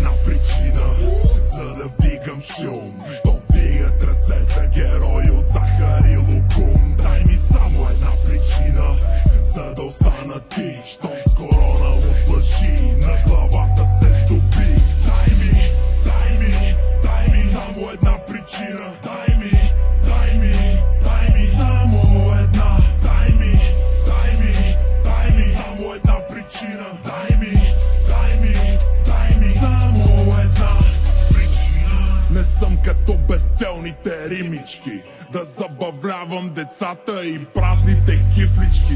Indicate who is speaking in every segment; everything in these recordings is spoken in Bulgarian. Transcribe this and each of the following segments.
Speaker 1: една причина, за да вдигам шум. Що вдигат ръце за герои от захар и лукум. Дай ми само една причина, за да остана ти. Щом с корона от лъжи на главата се стопи. Дай ми само една причина. Дай ми само една. Дай ми само една причина. Дай ми само една причина. Не съм като безцелните римички, да забавлявам децата и празните кифлички.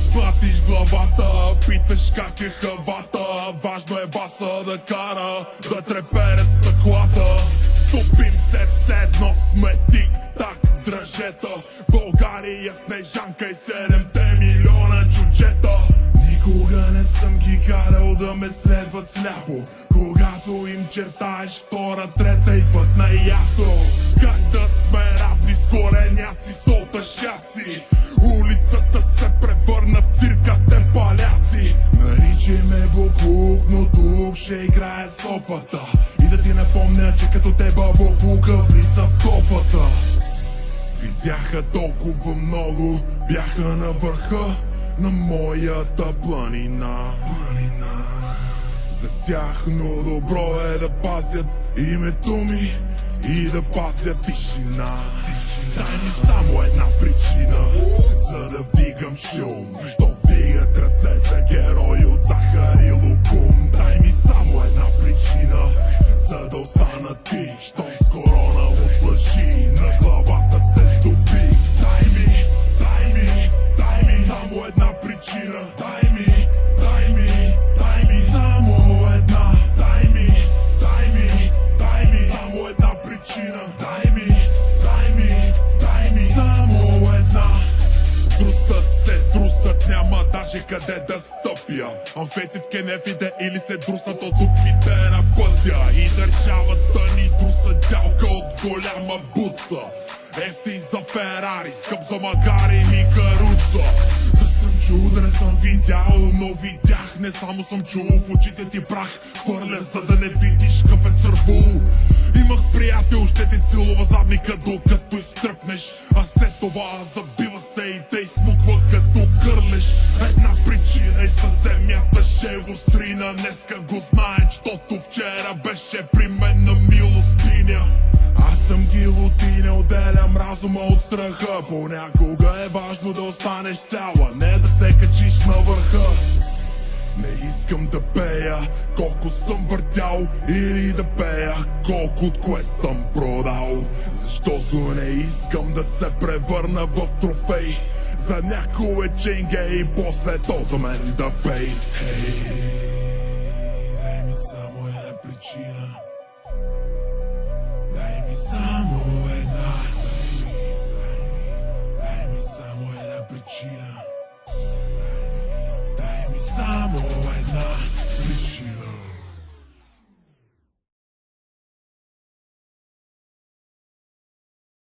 Speaker 1: Склатиш главата, питаш как е хавата. Важно е баса да кара, да треперят стъклата. Топим се все едно сме тик-так дръжета. България, Снежанка и 7 милиона чуджета. Никога не съм ги карал да ме следват сляпо. Когато им чертаеш втора, трета, идват на ято. Как да сме равни с кореняци, солташаци. Улицата се превърна в цирка, те паляци. Наричай ме буклук, но тук ще играе сопата. И да ти напомня, че като теба буклука влиза в кофата. Видяха толкова много, бяха на върха на моята планина. За тяхно добро е да пазят името ми и да пазят тишина. Дай ми само една причина, за да вдигам шум. Що вдигат ръце за герои от захар и лукум. Дай ми само една причина, за да остана ти. Щом с корона от лъжи на главата се стопи. Дай ми само една причина. Дай ми само една. Дай ми само една причина. Дай ми само една. Трусът, няма даже къде да стъпя. Амфети в кенефите или се друсат от дупките на пътя. И държавата ни друса дялка от голяма буца. Ефтин за Ферари, скъп за магари и каруца. Да съм чул, да не съм видял, но видях. Не само съм чул, в очите ти прах хвърля, за да не видиш какъв е цървул. Имах приятел, ще ти целува задника докато изтръпнеш, а след това забива се и те измуква като кърлеш. Една причина и със земята ще го срина. Днеска го знае, защото вчера беше при мен на милостиня. Аз съм гилотиня, отделям разума от страха. Понякога е важно да останеш цяла, не да се качиш на върха. Не искам да пея колко съм въртял, или да пея колко от кое съм продал. Защото не искам да се превърна в трофей за някое ченге и после то за мен да пей. Дай ми само една причина. Дай ми само една. Дай ми само една причина. Дай ми само една.